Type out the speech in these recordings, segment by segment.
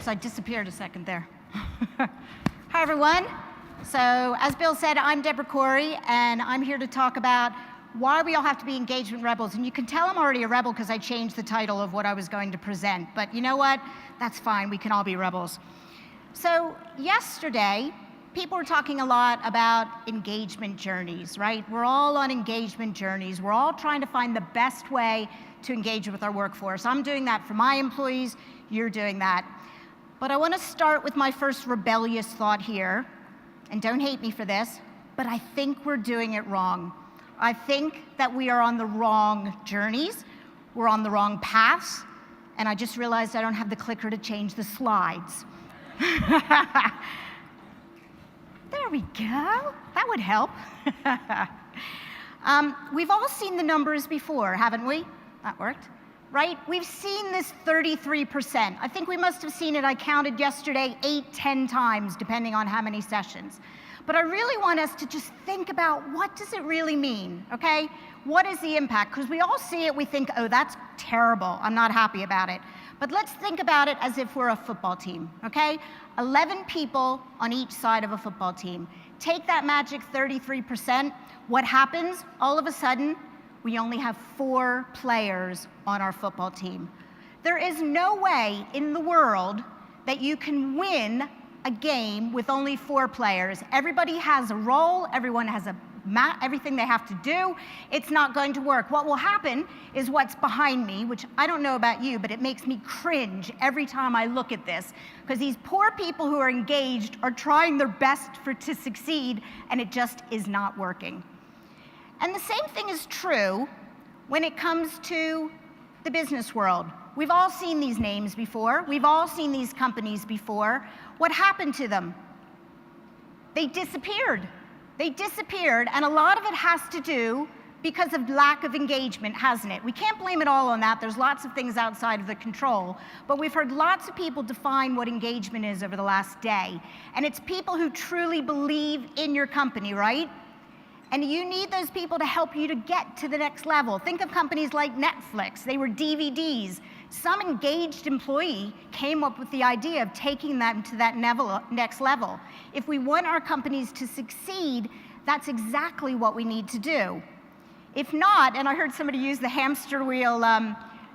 I disappeared a second there. Hi, everyone. So, as Bill said, I'm Debra Corey, and I'm here to talk about why we all have to be engagement rebels. And you can tell I'm already a rebel because I changed the title of what I was going to present. But you know what? That's fine. We can all be rebels. So, yesterday, people were talking a lot about engagement journeys, right? We're all on engagement journeys. We're all trying to find the best way to engage with our workforce. I'm doing that for my employees. You're doing that. But I want to start with my first rebellious thought here. And don't hate me for this, but I think we're doing it wrong. I think that we are on the wrong journeys. We're on the wrong paths. And I just realized I don't have the clicker to change the slides. There we go. That would help. We've all seen the numbers before, haven't we? That worked. Right? We've seen this 33%. I think we must have seen it, I counted yesterday, 8, 10 times, depending on how many sessions. But I really want us to just think about what does it really mean, okay? What is the impact? Because we all see it, we think, oh, that's terrible. I'm not happy about it. But let's think about it as if we're a football team, okay? 11 people on each side of a football team. Take that magic 33%. What happens? All of a sudden, we only have 4 players on our football team. There is no way in the world that you can win a game with only 4 players. Everybody has a role, everyone has everything they have to do. It's not going to work. What will happen is what's behind me, which I don't know about you, but it makes me cringe every time I look at this, because these poor people who are engaged are trying their best to succeed, and it just is not working. And the same thing is true when it comes to the business world. We've all seen these names before. We've all seen these companies before. What happened to them? They disappeared. They disappeared, and a lot of it has to do because of lack of engagement, hasn't it? We can't blame it all on that. There's lots of things outside of the control, but we've heard lots of people define what engagement is over the last day. And it's people who truly believe in your company, right? And you need those people to help you to get to the next level. Think of companies like Netflix. They were DVDs. Some engaged employee came up with the idea of taking them to that next level. If we want our companies to succeed, that's exactly what we need to do. If not, and I heard somebody use the hamster wheel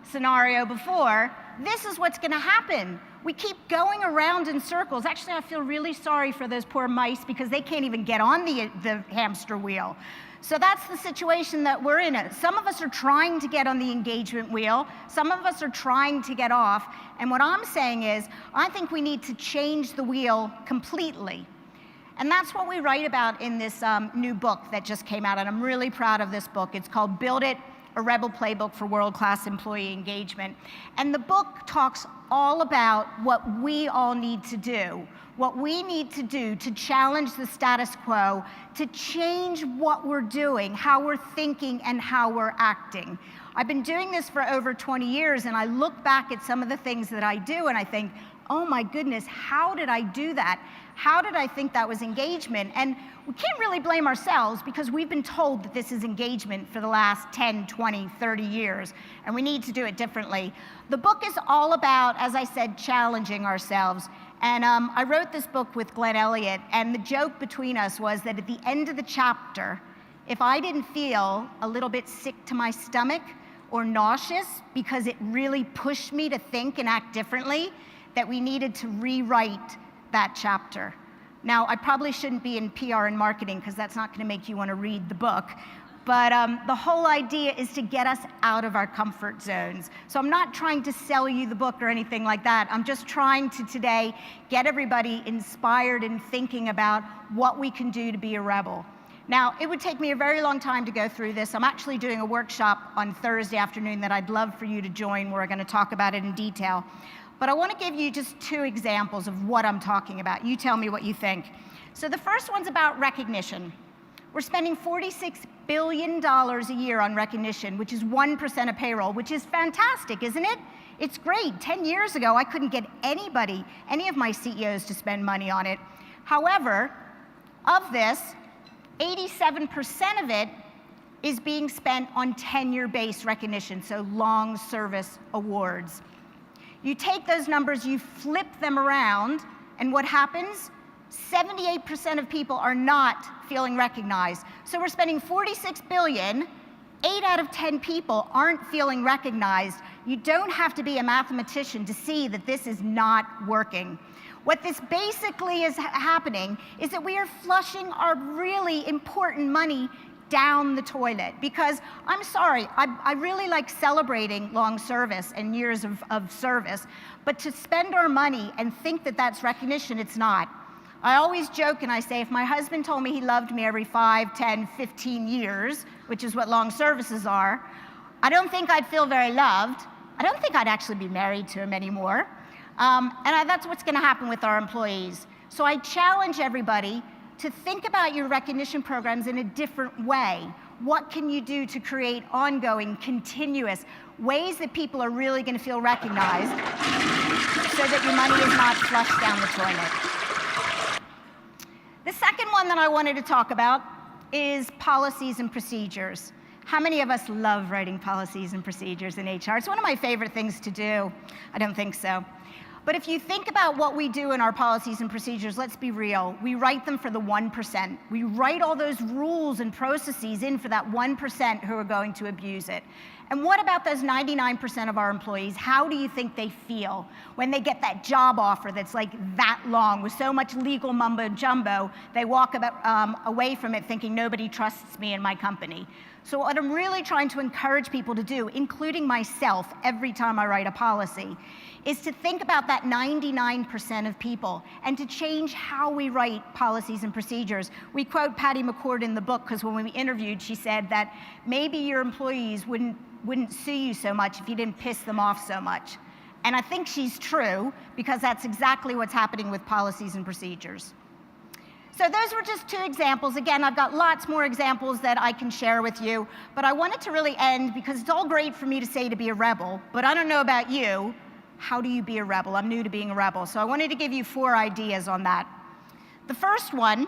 scenario before, this is what's going to happen. We keep going around in circles. Actually, I feel really sorry for those poor mice because they can't even get on the hamster wheel. So that's the situation that we're in. Some of us are trying to get on the engagement wheel. Some of us are trying to get off. And what I'm saying is, I think we need to change the wheel completely. And that's what we write about in this new book that just came out. And I'm really proud of this book. It's called Build It, a Rebel Playbook for World-Class Employee Engagement. And the book talks all about what we all need to do, what we need to do to challenge the status quo, to change what we're doing, how we're thinking, and how we're acting. I've been doing this for over 20 years, and I look back at some of the things that I do, and I think, oh my goodness, how did I do that? How did I think that was engagement? And we can't really blame ourselves because we've been told that this is engagement for the last 10, 20, 30 years, and we need to do it differently. The book is all about, as I said, challenging ourselves. And I wrote this book with Glenn Elliott, and the joke between us was that at the end of the chapter, if I didn't feel a little bit sick to my stomach or nauseous because it really pushed me to think and act differently, that we needed to rewrite that chapter. Now, I probably shouldn't be in PR and marketing because that's not going to make you want to read the book. But the whole idea is to get us out of our comfort zones. So I'm not trying to sell you the book or anything like that. I'm just trying to today get everybody inspired and thinking about what we can do to be a rebel. Now, it would take me a very long time to go through this. I'm actually doing a workshop on Thursday afternoon that I'd love for you to join where we're going to talk about it in detail. But I want to give you just 2 examples of what I'm talking about. You tell me what you think. So the first one's about recognition. We're spending $46 billion a year on recognition, which is 1% of payroll, which is fantastic, isn't it? It's great. 10 years ago, I couldn't get anybody, any of my CEOs to spend money on it. However, of this, 87% of it is being spent on tenure-based recognition, so long service awards. You take those numbers, you flip them around, and what happens? 78% of people are not feeling recognized. So we're spending $46 billion, 8 out of 10 people aren't feeling recognized. You don't have to be a mathematician to see that this is not working. What this basically is happening is that we are flushing our really important money down the toilet. Because, I'm sorry, I really like celebrating long service and years of service, but to spend our money and think that that's recognition, it's not. I always joke and I say, if my husband told me he loved me every 5, 10, 15 years, which is what long services are, I don't think I'd feel very loved. I don't think I'd actually be married to him anymore. That's what's going to happen with our employees. So I challenge everybody to think about your recognition programs in a different way. What can you do to create ongoing, continuous ways that people are really going to feel recognized so that your money is not flushed down the toilet? The second one that I wanted to talk about is policies and procedures. How many of us love writing policies and procedures in HR? It's one of my favorite things to do. I don't think so. But if you think about what we do in our policies and procedures, let's be real. We write them for the 1%. We write all those rules and processes in for that 1% who are going to abuse it. And what about those 99% of our employees? How do you think they feel when they get that job offer that's like that long with so much legal mumbo jumbo, they walk away from it thinking nobody trusts me in my company? So what I'm really trying to encourage people to do, including myself every time I write a policy, is to think about that 99% of people and to change how we write policies and procedures. We quote Patty McCord in the book because when we interviewed, she said that maybe your employees wouldn't sue you so much if you didn't piss them off so much. And I think she's true because that's exactly what's happening with policies and procedures. So those were just 2 examples. Again, I've got lots more examples that I can share with you, but I wanted to really end because it's all great for me to say to be a rebel, but I don't know about you. How do you be a rebel? I'm new to being a rebel, so I wanted to give you 4 ideas on that. The first one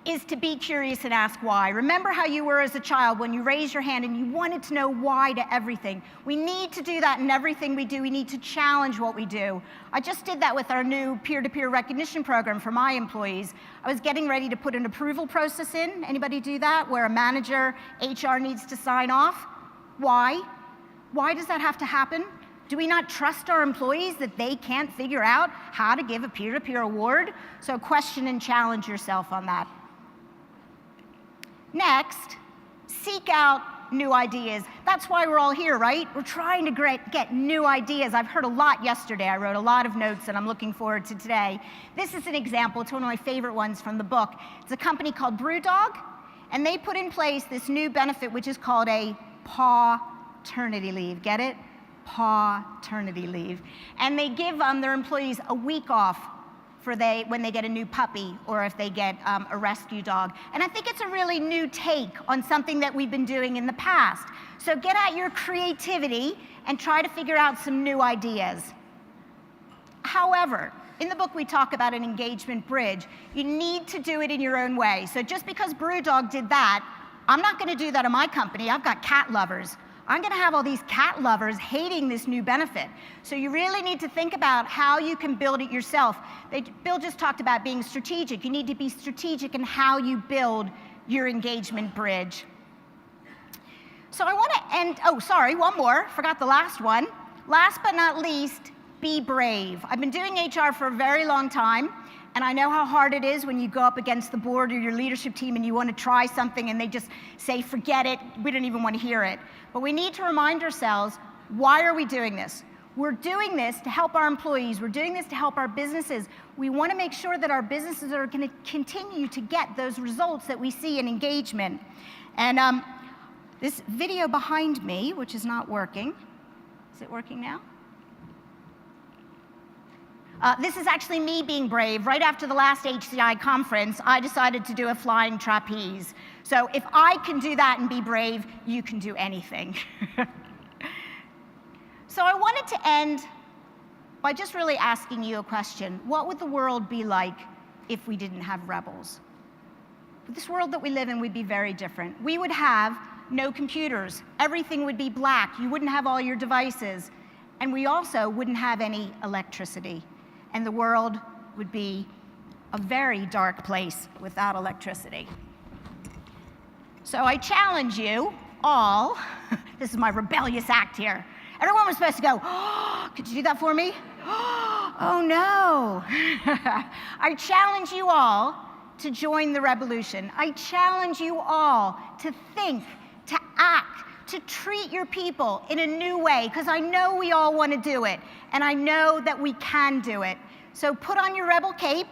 is to be curious and ask why. Remember how you were as a child when you raised your hand and you wanted to know why to everything. We need to do that in everything we do. We need to challenge what we do. I just did that with our new peer-to-peer recognition program for my employees. I was getting ready to put an approval process in. Anybody do that? Where a manager, HR needs to sign off? Why? Why does that have to happen? Do we not trust our employees that they can't figure out how to give a peer-to-peer award? So question and challenge yourself on that. Next, seek out new ideas. That's why we're all here, right? We're trying to get new ideas. I've heard a lot yesterday. I wrote a lot of notes that I'm looking forward to today. This is an example. It's one of my favorite ones from the book. It's a company called BrewDog, and they put in place this new benefit, which is called a paw-ternity leave. Get it? Paw-ternity leave. And they give their employees a week off when they get a new puppy or if they get a rescue dog. And I think it's a really new take on something that we've been doing in the past. So get out your creativity and try to figure out some new ideas. However, in the book we talk about an engagement bridge. You need to do it in your own way. So just because BrewDog did that, I'm not going to do that in my company. I've got cat lovers. I'm going to have all these cat lovers hating this new benefit. So you really need to think about how you can build it yourself. Bill just talked about being strategic. You need to be strategic in how you build your engagement bridge. So I want to end, oh, sorry, one more. Forgot the last one. Last but not least, be brave. I've been doing HR for a very long time, and I know how hard it is when you go up against the board or your leadership team and you want to try something and they just say, forget it, we don't even want to hear it. But we need to remind ourselves, why are we doing this? We're doing this to help our employees. We're doing this to help our businesses. We want to make sure that our businesses are going to continue to get those results that we see in engagement. And this video behind me, which is not working. Is it working now? This is actually me being brave. Right after the last HCI conference, I decided to do a flying trapeze. So if I can do that and be brave, you can do anything. So I wanted to end by just really asking you a question. What would the world be like if we didn't have rebels? This world that we live in would be very different. We would have no computers. Everything would be black. You wouldn't have all your devices. and we also wouldn't have any electricity, and the world would be a very dark place without electricity. So I challenge you all, this is my rebellious act here. Everyone was supposed to go, oh, could you do that for me? Oh no. I challenge you all to join the revolution. I challenge you all to think, to act, to treat your people in a new way, because I know we all want to do it, and I know that we can do it. So put on your rebel cape,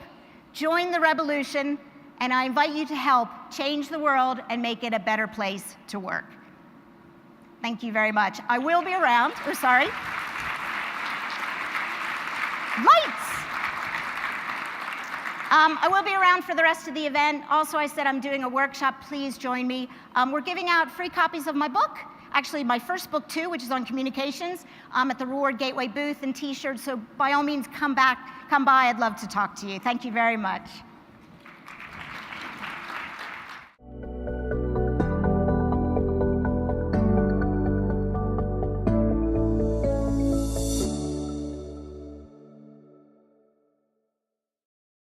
join the revolution, and I invite you to help change the world and make it a better place to work. Thank you very much. I will be around. Oh, sorry. Lights! I will be around for the rest of the event. Also, I said I'm doing a workshop. Please join me. We're giving out free copies of my book, actually my first book too, which is on communications, at the Reward Gateway booth, and t-shirts. So by all means, come by. I'd love to talk to you. Thank you very much.